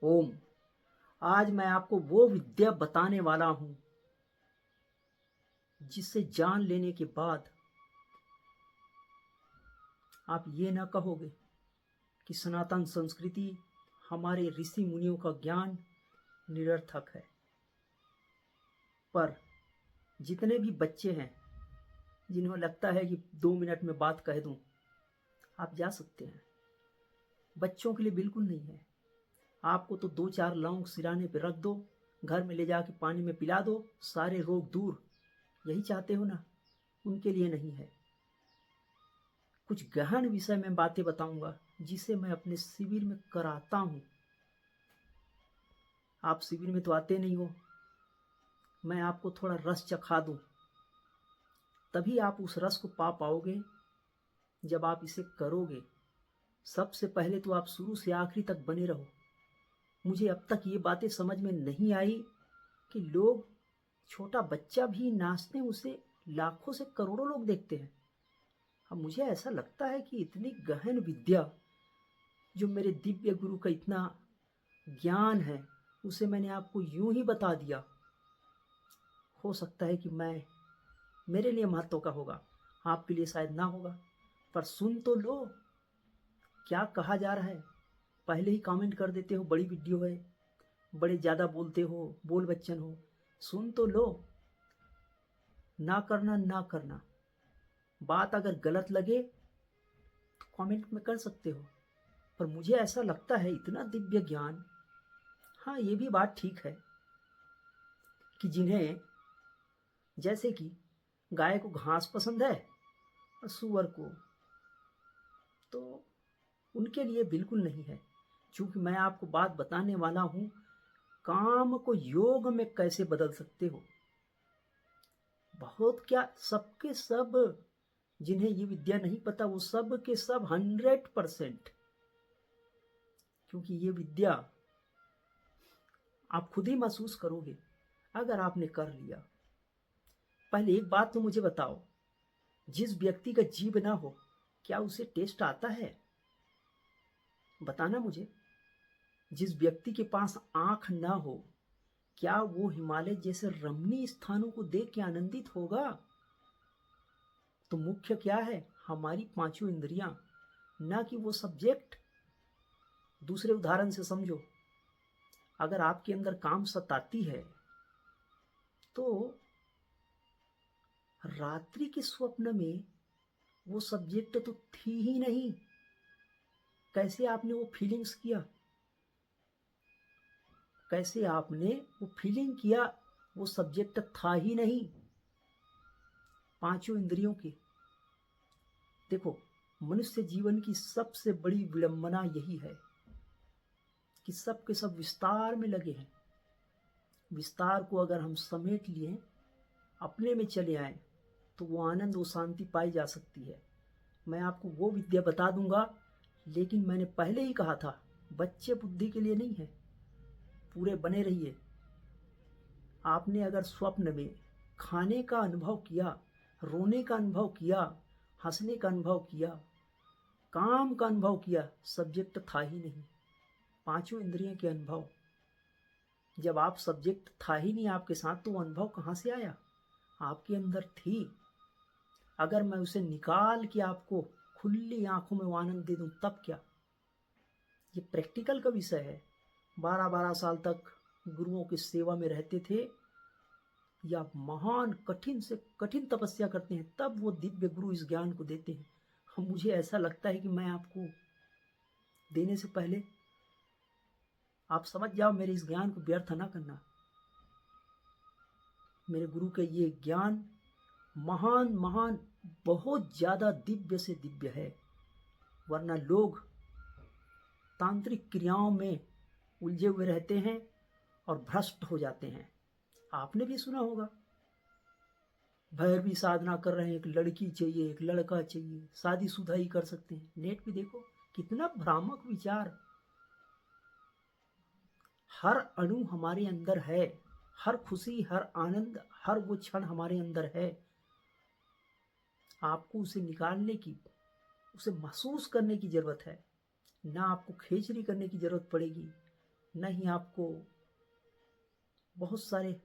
ओम। आज मैं आपको वो विद्या बताने वाला हूं जिसे जान लेने के बाद आप ये ना कहोगे कि सनातन संस्कृति, हमारे ऋषि मुनियों का ज्ञान निरर्थक है। पर जितने भी बच्चे हैं जिन्हें लगता है कि 2 मिनट में बात कह दूं, आप जा सकते हैं। बच्चों के लिए बिल्कुल नहीं है। आपको तो 2-4 लौंग सिराने पे रख दो, घर में ले जाके पानी में पिला दो, सारे रोग दूर। यही चाहते हो ना? उनके लिए नहीं है। कुछ गहन विषय में बातें बताऊंगा जिसे मैं अपने शिविर में कराता हूं। आप शिविर में तो आते नहीं हो। मैं आपको थोड़ा रस चखा दूं, तभी आप उस रस को पा पाओगे जब आप इसे करोगे। सबसे पहले तो आप शुरू से आखिरी तक बने रहो। मुझे अब तक ये बातें समझ में नहीं आई कि लोग, छोटा बच्चा भी नाचते उसे लाखों से करोड़ों लोग देखते हैं। अब मुझे ऐसा लगता है कि इतनी गहन विद्या जो मेरे दिव्य गुरु का इतना ज्ञान है, उसे मैंने आपको यूं ही बता दिया। हो सकता है कि मेरे लिए महत्व का होगा, आपके लिए शायद ना होगा, पर सुन तो लो क्या कहा जा रहा है। पहले ही कमेंट कर देते हो बड़ी वीडियो है, बड़े ज़्यादा बोलते हो, बोल बच्चन हो। सुन तो लो। ना करना ना करना, बात अगर गलत लगे तो कमेंट में कर सकते हो, पर मुझे ऐसा लगता है इतना दिव्य ज्ञान। हाँ, ये भी बात ठीक है कि जिन्हें, जैसे कि गाय को घास पसंद है और सूअर को, तो उनके लिए बिल्कुल नहीं है। क्योंकि मैं आपको बात बताने वाला हूं, काम को योग में कैसे बदल सकते हो। बहुत क्या, सबके सब जिन्हें ये विद्या नहीं पता, वो सब के सब 100%, क्योंकि ये विद्या आप खुद ही महसूस करोगे अगर आपने कर लिया। पहले एक बात तो मुझे बताओ, जिस व्यक्ति का जीभ ना हो, क्या उसे टेस्ट आता है? बताना मुझे। जिस व्यक्ति के पास आंख ना हो, क्या वो हिमालय जैसे रमणीय स्थानों को देख के आनंदित होगा? तो मुख्य क्या है? हमारी पांचों इंद्रियां, ना कि वो सब्जेक्ट। दूसरे उदाहरण से समझो, अगर आपके अंदर काम सताती है तो रात्रि के स्वप्न में वो सब्जेक्ट तो थी ही नहीं। कैसे आपने वो फीलिंग्स किया? कैसे आपने वो फीलिंग किया? वो सब्जेक्ट था ही नहीं। पांचों इंद्रियों के, देखो, मनुष्य जीवन की सबसे बड़ी विडंबना यही है कि सब के सब विस्तार में लगे हैं। विस्तार को अगर हम समेट लिए, अपने में चले आए, तो वो आनंद, वो शांति पाई जा सकती है। मैं आपको वो विद्या बता दूंगा, लेकिन मैंने पहले ही कहा था, बच्चे बुद्धि के लिए नहीं है। पूरे बने रहिए। आपने अगर स्वप्न में खाने का अनुभव किया, रोने का अनुभव किया, हंसने का अनुभव किया, काम का अनुभव किया, सब्जेक्ट था ही नहीं। पांचों इंद्रियों के अनुभव, जब आप सब्जेक्ट था ही नहीं आपके साथ, तो वो अनुभव कहाँ से आया? आपके अंदर थी। अगर मैं उसे निकाल के आपको खुली आंखों में वो आनंद दे दूं, तब क्या? ये प्रैक्टिकल का विषय है। 12-12 साल तक गुरुओं की सेवा में रहते थे, या महान कठिन से कठिन तपस्या करते हैं, तब वो दिव्य गुरु इस ज्ञान को देते हैं। मुझे ऐसा लगता है कि मैं आपको देने से पहले आप समझ जाओ, मेरे इस ज्ञान को व्यर्थ ना करना। मेरे गुरु का ये ज्ञान महान महान, बहुत ज्यादा दिव्य से दिव्य है। वरना लोग तांत्रिक क्रियाओं में उलझे हुए रहते हैं और भ्रष्ट हो जाते हैं। आपने भी सुना होगा, भैरवी साधना कर रहे हैं, एक लड़की चाहिए, एक लड़का चाहिए, शादीशुदा ही कर सकते हैं। नेट पे देखो, कितना भ्रामक विचार। हर अणु हमारे अंदर है, हर खुशी, हर आनंद, हर वो क्षण हमारे अंदर है। आपको उसे निकालने की, उसे महसूस करने की जरूरत है। ना आपको खेचरी करने की जरूरत पड़ेगी, न ही आपको बहुत सारे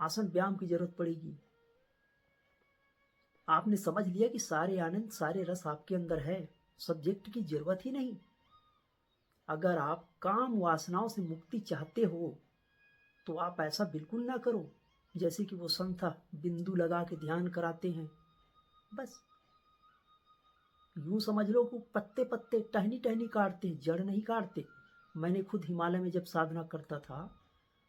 आसन व्यायाम की जरूरत पड़ेगी। आपने समझ लिया कि सारे आनंद सारे रस आपके अंदर है, सब्जेक्ट की जरूरत ही नहीं। अगर आप काम वासनाओं से मुक्ति चाहते हो तो आप ऐसा बिल्कुल ना करो जैसे कि वो संत बिंदु लगा के ध्यान कराते हैं। बस यूं समझ लो कि पत्ते पत्ते टहनी टहनी काटते हैं, जड़ नहीं काटते। मैंने खुद हिमालय में जब साधना करता था,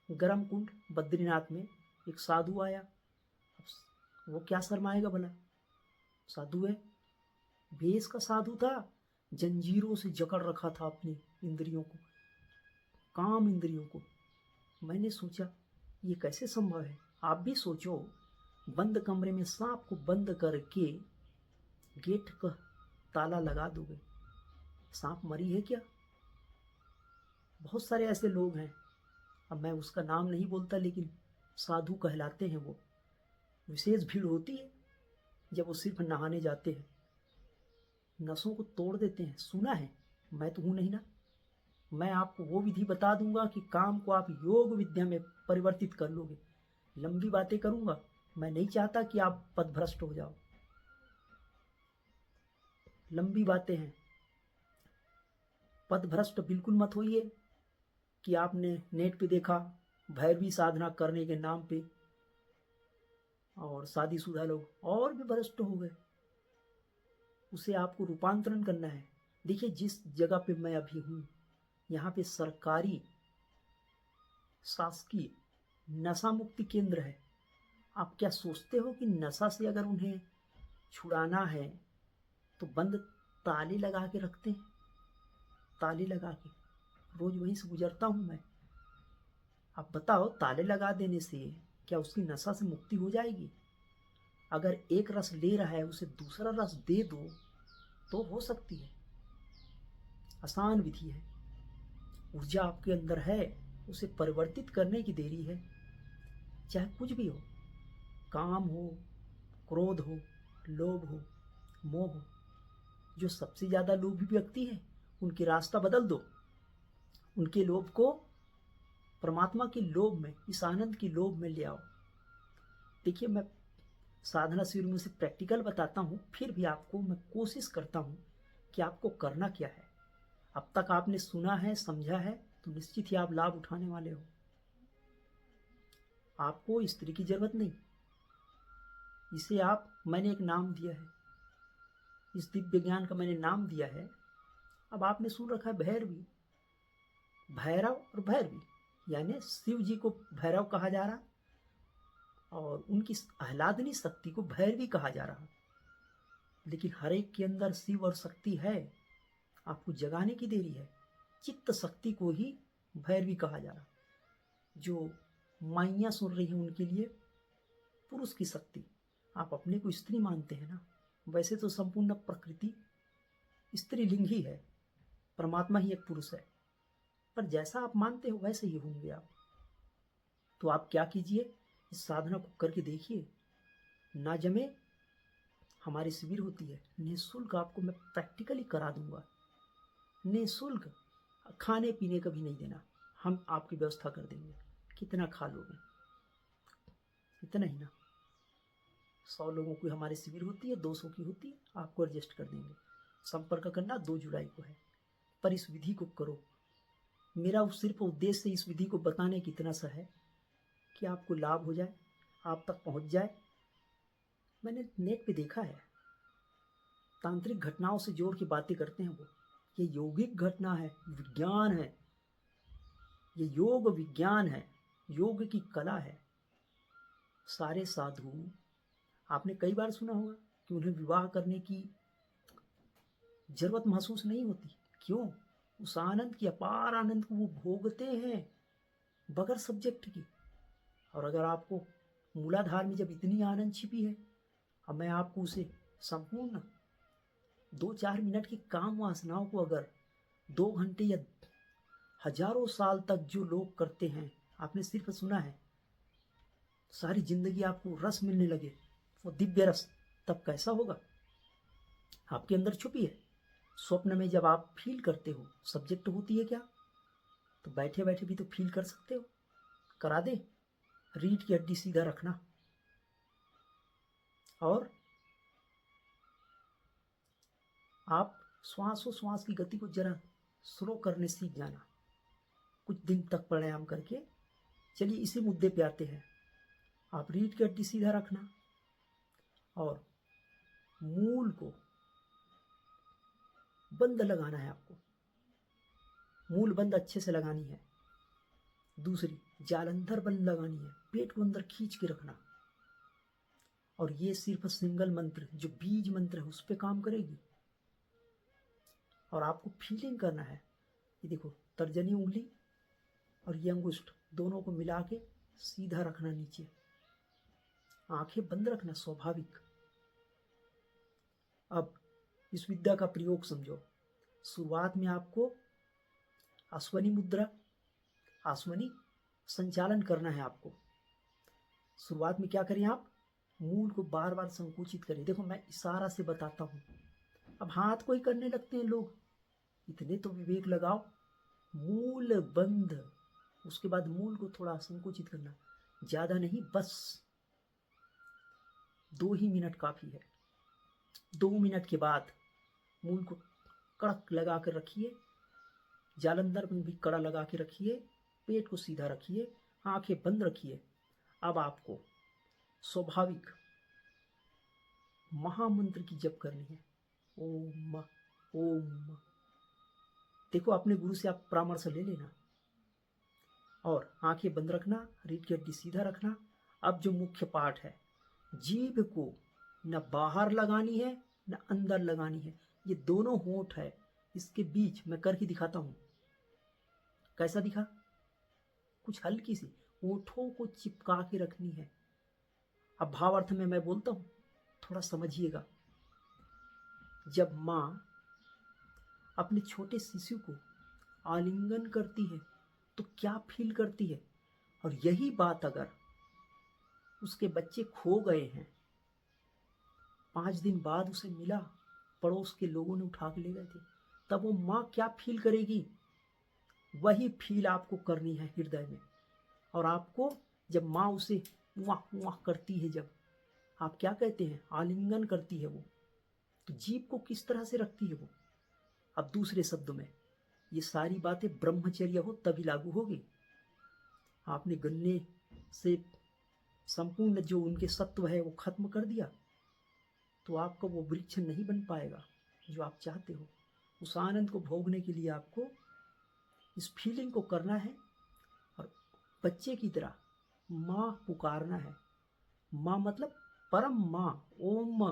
गर्म कुंड बद्रीनाथ में एक साधु आया। वो क्या शर्माएगा भला, साधु है, भेष का साधु था, जंजीरों से जकड़ रखा था अपनी इंद्रियों को, काम इंद्रियों को। मैंने सोचा ये कैसे संभव है। आप भी सोचो, बंद कमरे में सांप को बंद करके गेट का ताला लगा दोगे, सांप मरी है क्या? बहुत सारे ऐसे लोग हैं, अब मैं उसका नाम नहीं बोलता, लेकिन साधु कहलाते हैं वो। विशेष भीड़ होती है जब वो सिर्फ नहाने जाते हैं, नसों को तोड़ देते हैं। सुना है, मैं तो हूं नहीं ना। मैं आपको वो विधि बता दूंगा कि काम को आप योग विद्या में परिवर्तित कर लोगे। लंबी बातें करूंगा, मैं नहीं चाहता कि आप पथभ्रष्ट हो जाओ। लंबी बातें हैं, पथभ्रष्ट बिल्कुल मत होइए कि आपने नेट पे देखा भैरवी साधना करने के नाम पे और शादीशुदा लोग और भी भ्रष्ट हो गए। उसे आपको रूपांतरण करना है। देखिए, जिस जगह पे मैं अभी हूं, यहाँ पे सरकारी शासकीय नशा मुक्ति केंद्र है। आप क्या सोचते हो कि नशा से अगर उन्हें छुड़ाना है तो बंद ताले लगा के रखते हैं? ताले लगा के रोज वहीं से गुजरता हूं मैं। आप बताओ, ताले लगा देने से क्या उसकी नशा से मुक्ति हो जाएगी? अगर एक रस ले रहा है, उसे दूसरा रस दे दो तो हो सकती है। आसान विधि है। ऊर्जा आपके अंदर है, उसे परिवर्तित करने की देरी है। चाहे कुछ भी हो, काम हो, क्रोध हो, लोभ हो, मोह हो। जो सबसे ज्यादा लोभी व्यक्ति है, उनकी रास्ता बदल दो। उनके लोभ को परमात्मा के लोभ में, इस आनंद की लोभ में ले आओ। देखिए, मैं साधना शिविर में से प्रैक्टिकल बताता हूं, फिर भी आपको मैं कोशिश करता हूं कि आपको करना क्या है। अब तक आपने सुना है, समझा है, तो निश्चित ही आप लाभ उठाने वाले हो। आपको स्त्री की जरूरत नहीं। इसे मैंने एक नाम दिया है, इस दिव्य ज्ञान का मैंने नाम दिया है। अब आपने सुन रखा है भैरवी, भैरव और भैरवी, यानी शिव जी को भैरव कहा जा रहा और उनकी आह्लादनी शक्ति को भैरवी कहा जा रहा। लेकिन हर एक के अंदर शिव और शक्ति है, आपको जगाने की देरी है। चित्त शक्ति को ही भैरवी कहा जा रहा। जो माइयां सुन रही हैं उनके लिए पुरुष की शक्ति। आप अपने को स्त्री मानते हैं ना, वैसे तो संपूर्ण प्रकृति स्त्रीलिंग ही है, परमात्मा ही एक पुरुष है, पर जैसा आप मानते हो वैसे ही होंगे आप। तो आप क्या कीजिए, इस साधना को करके देखिए। ना जमे, हमारी शिविर होती है, निःशुल्क आपको मैं प्रैक्टिकली करा दूंगा। निःशुल्क, खाने पीने का भी नहीं देना, हम आपकी व्यवस्था कर देंगे। कितना खा लोगे? इतना ही ना। 100 लोगों की हमारी शिविर होती है, 200 की होती है, आपको एडजस्ट कर देंगे। संपर्क करना 2 जुलाई को है, पर इस विधि को करो। मेरा सिर्फ उद्देश्य इस विधि को बताने की इतना सा है कि आपको लाभ हो जाए, आप तक पहुंच जाए। मैंने नेट पे देखा है, तांत्रिक घटनाओं से जोड़ के बातें करते हैं वो। ये यौगिक घटना है, विज्ञान है, ये योग विज्ञान है, योग की कला है। सारे साधु, आपने कई बार सुना होगा कि उन्हें विवाह करने की जरूरत महसूस नहीं होती। क्यों? उस आनंद की, अपार आनंद को वो भोगते हैं बगैर सब्जेक्ट की। और अगर आपको मूलाधार में जब इतनी आनंद छिपी है, अब मैं आपको उसे संपूर्ण 2-4 मिनट की काम वासनाओं को अगर 2 घंटे या हजारों साल तक जो लोग करते हैं, आपने सिर्फ सुना है, सारी जिंदगी आपको रस मिलने लगे, वो दिव्य रस, तब कैसा होगा? आपके अंदर छुपी है। स्वप्न में जब आप फील करते हो, सब्जेक्ट होती है क्या? तो बैठे बैठे भी तो फील कर सकते हो। करा दे। रीढ़ की हड्डी सीधा रखना और आप श्वास की गति को जरा स्लो करने सीख जाना, कुछ दिन तक प्राणायाम करके। चलिए इसी मुद्दे पे आते हैं। आप रीढ़ की हड्डी सीधा रखना और मूल को बंद लगाना है आपको। मूल बंद अच्छे से लगानी है। दूसरी, जालंधर बंद लगानी है, पेट को अंदर खींच के रखना। और ये सिर्फ सिंगल मंत्र जो बीज मंत्र है उस पर काम करेगी। और आपको फीलिंग करना है। ये देखो, तर्जनी उंगली और ये अंगुष्ठ दोनों को मिला के सीधा रखना नीचे, आंखें बंद रखना स्वाभाविक। अब इस विद्या का प्रयोग समझो। शुरुआत में आपको अश्वनी मुद्रा, अश्वनी संचालन करना है आपको। शुरुआत में क्या करें आप? मूल को बार बार संकुचित करें। देखो मैं इशारा से बताता हूं, अब हाथ को ही करने लगते हैं लोग। इतने तो विवेक लगाओ। मूल बंद, उसके बाद मूल को थोड़ा संकुचित करना, ज्यादा नहीं, बस 2 ही मिनट काफी है। 2 मिनट के बाद मूल को कड़क लगा कर रखिए, जालंधर में भी कड़ा लगा के रखिए, पेट को सीधा रखिए, आंखें बंद रखिए। अब आपको स्वाभाविक महामंत्र की जप करनी है। ओम ओम। देखो अपने गुरु से आप परामर्श ले लेना और आंखें बंद रखना, रीढ़ की हड्डी सीधा रखना। अब जो मुख्य पार्ट है, जीभ को न बाहर लगानी है न अंदर लगानी है। ये दोनों होंठ है, इसके बीच मैं करके दिखाता हूं। कैसा दिखा? कुछ हल्की सी होठों को चिपका के रखनी है। अब भावार्थ में मैं बोलता हूं, थोड़ा समझिएगा। जब मां अपने छोटे शिशु को आलिंगन करती है तो क्या फील करती है। और यही बात अगर उसके बच्चे खो गए हैं, 5 दिन बाद उसे मिला, पड़ोस के लोगों ने उठा के ले गए थे, तब वो माँ क्या फील करेगी, वही फील आपको करनी है हृदय में। और आपको जब माँ उसे वाह वाह करती है, जब आप क्या कहते हैं, आलिंगन करती है वो, तो जीभ को किस तरह से रखती है वो। अब दूसरे शब्दों में ये सारी बातें ब्रह्मचर्य हो तभी लागू होगी। आपने गन्ने से संपूर्ण जो उनके सत्व है वो खत्म कर दिया तो आपका वो वृक्ष नहीं बन पाएगा जो आप चाहते हो। उस आनंद को भोगने के लिए आपको इस फीलिंग को करना है और बच्चे की तरह माँ पुकारना है। माँ मतलब परम माँ, ओम।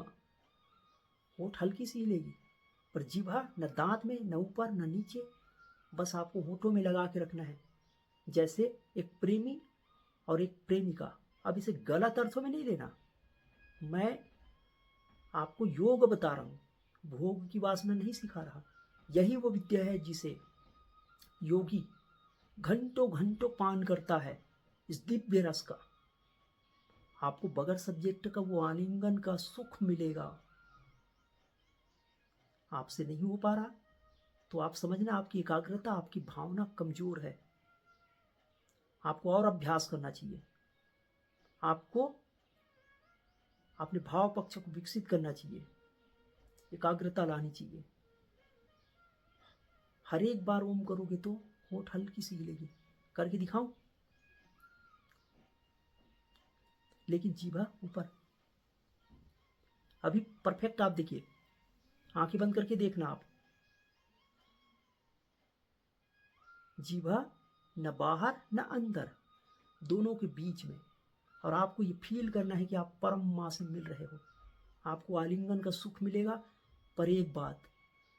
होठ हल्की सी हिलेगी पर जीभा न दांत में, न ऊपर न नीचे, बस आपको होठों में लगा के रखना है, जैसे एक प्रेमी और एक प्रेमिका। अब इसे गलत अर्थों में नहीं लेना, मैं आपको योग बता रहा हूं, भोग की वासना नहीं सिखा रहा। यही वो विद्या है जिसे योगी घंटों घंटों पान करता है, इस दिव्य रस का। आपको बगैर सब्जेक्ट का वो आलिंगन का सुख मिलेगा। आपसे नहीं हो पा रहा तो आप समझना आपकी एकाग्रता, आपकी भावना कमजोर है। आपको और अभ्यास करना चाहिए। आपको अपने भाव पक्ष को विकसित करना चाहिए, एकाग्रता लानी चाहिए। हर एक बार ओम करोगे तो होठ हल्की सी हिलेगी। करके दिखाऊं? लेकिन जीभा ऊपर। अभी परफेक्ट आप देखिए, आंखें बंद करके देखना आप। जीभा न बाहर न अंदर, दोनों के बीच में। और आपको ये फील करना है कि आप परम माँ से मिल रहे हो। आपको आलिंगन का सुख मिलेगा। पर एक बात,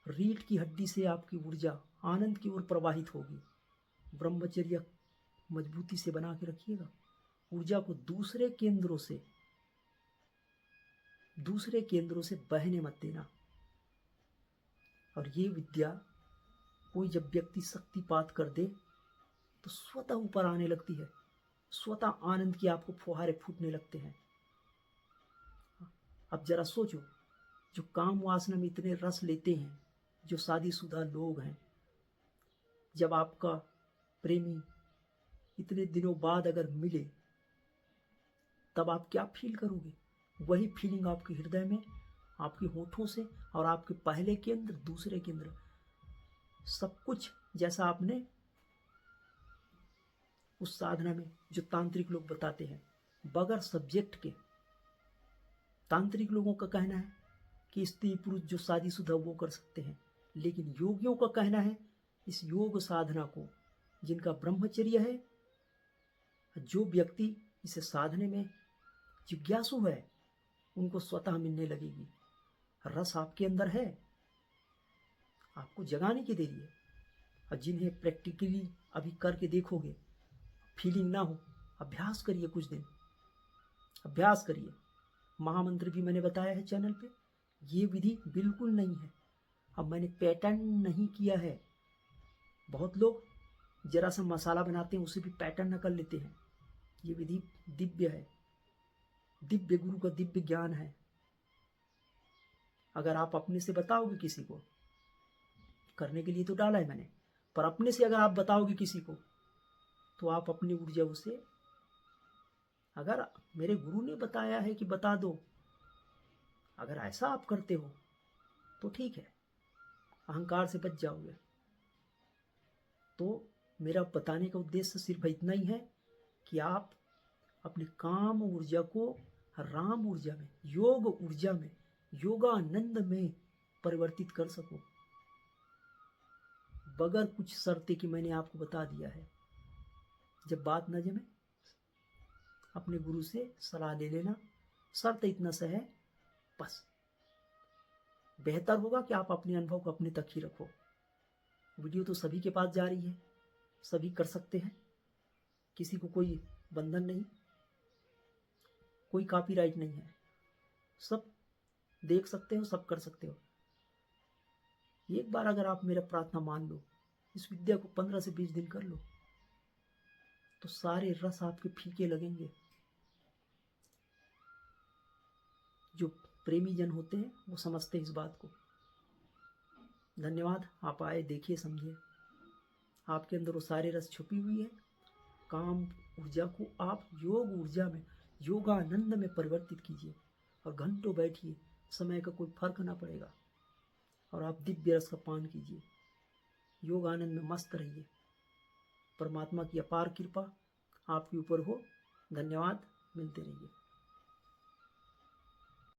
रीढ़ की हड्डी से आपकी ऊर्जा आनंद की ओर प्रवाहित होगी। ब्रह्मचर्य मजबूती से बना के रखिएगा। ऊर्जा को दूसरे केंद्रों से बहने मत देना। और ये विद्या कोई जब व्यक्ति शक्तिपात कर दे तो स्वतः ऊपर आने लगती है, स्वतः आनंद की आपको फुहारे फूटने लगते हैं। अब जरा सोचो, जो काम वासना में इतने रस लेते हैं, जो शादीशुदा लोग हैं, जब आपका प्रेमी इतने दिनों बाद अगर मिले, तब आप क्या फील करोगे? वही फीलिंग आपके हृदय में, आपके होठों से और आपके पहले केंद्र, दूसरे केंद्र, सब कुछ जैसा आपने उस साधना में जो तांत्रिक लोग बताते हैं, बगैर सब्जेक्ट के। तांत्रिक लोगों का कहना है कि स्त्री पुरुष जो शादीशुदा वो कर सकते हैं, लेकिन योगियों का कहना है इस योग साधना को, जिनका ब्रह्मचर्य है, जो व्यक्ति इसे साधने में जिज्ञासु है, उनको स्वतः मिलने लगेगी। रस आपके अंदर है, आपको जगाने की देरी है। और जिन्हें प्रैक्टिकली अभी करके देखोगे, फीलिंग ना हो, अभ्यास करिए, कुछ दिन अभ्यास करिए। महामंत्र भी मैंने बताया है चैनल पे। ये विधि बिल्कुल नहीं है, अब मैंने पैटर्न नहीं किया है। बहुत लोग जरा सा मसाला बनाते हैं, उसे भी पैटर्न नकल लेते हैं। ये विधि दिव्य है, दिव्य गुरु का दिव्य ज्ञान है। अगर आप अपने से बताओगे किसी को, करने के लिए तो डाला है मैंने, पर अपने से अगर आप बताओगे किसी को, तो आप अपनी ऊर्जा उसे, अगर मेरे गुरु ने बताया है कि बता दो, अगर ऐसा आप करते हो तो ठीक है, अहंकार से बच जाओगे। तो मेरा बताने का उद्देश्य सिर्फ इतना ही है कि आप अपनी काम ऊर्जा को राम ऊर्जा में, योग ऊर्जा में, योगानंद में परिवर्तित कर सको, बगैर कुछ शर्तें कि मैंने आपको बता दिया है। जब बात न जमे, अपने गुरु से सलाह ले लेना। शर्त इतना सा है बस, बेहतर होगा कि आप अपने अनुभव को अपने तक ही रखो। वीडियो तो सभी के पास जा रही है, सभी कर सकते हैं, किसी को कोई बंधन नहीं, कोई कॉपीराइट नहीं है, सब देख सकते हो, सब कर सकते हो। एक बार अगर आप मेरा प्रार्थना मान लो, इस विद्या को 15 से 20 दिन कर लो, तो सारे रस आपके फीके लगेंगे। जो प्रेमी जन होते हैं वो समझते हैं इस बात को। धन्यवाद, आप आए, देखिए, समझिए। आपके अंदर वो सारे रस छुपी हुई है। काम ऊर्जा को आप योग ऊर्जा में, योगानंद में परिवर्तित कीजिए और घंटों बैठिए, समय का कोई फर्क ना पड़ेगा। और आप दिव्य रस का पान कीजिए, योग आनंद में मस्त रहिए। परमात्मा की अपार कृपा आपके ऊपर हो। धन्यवाद, मिलते रहिए।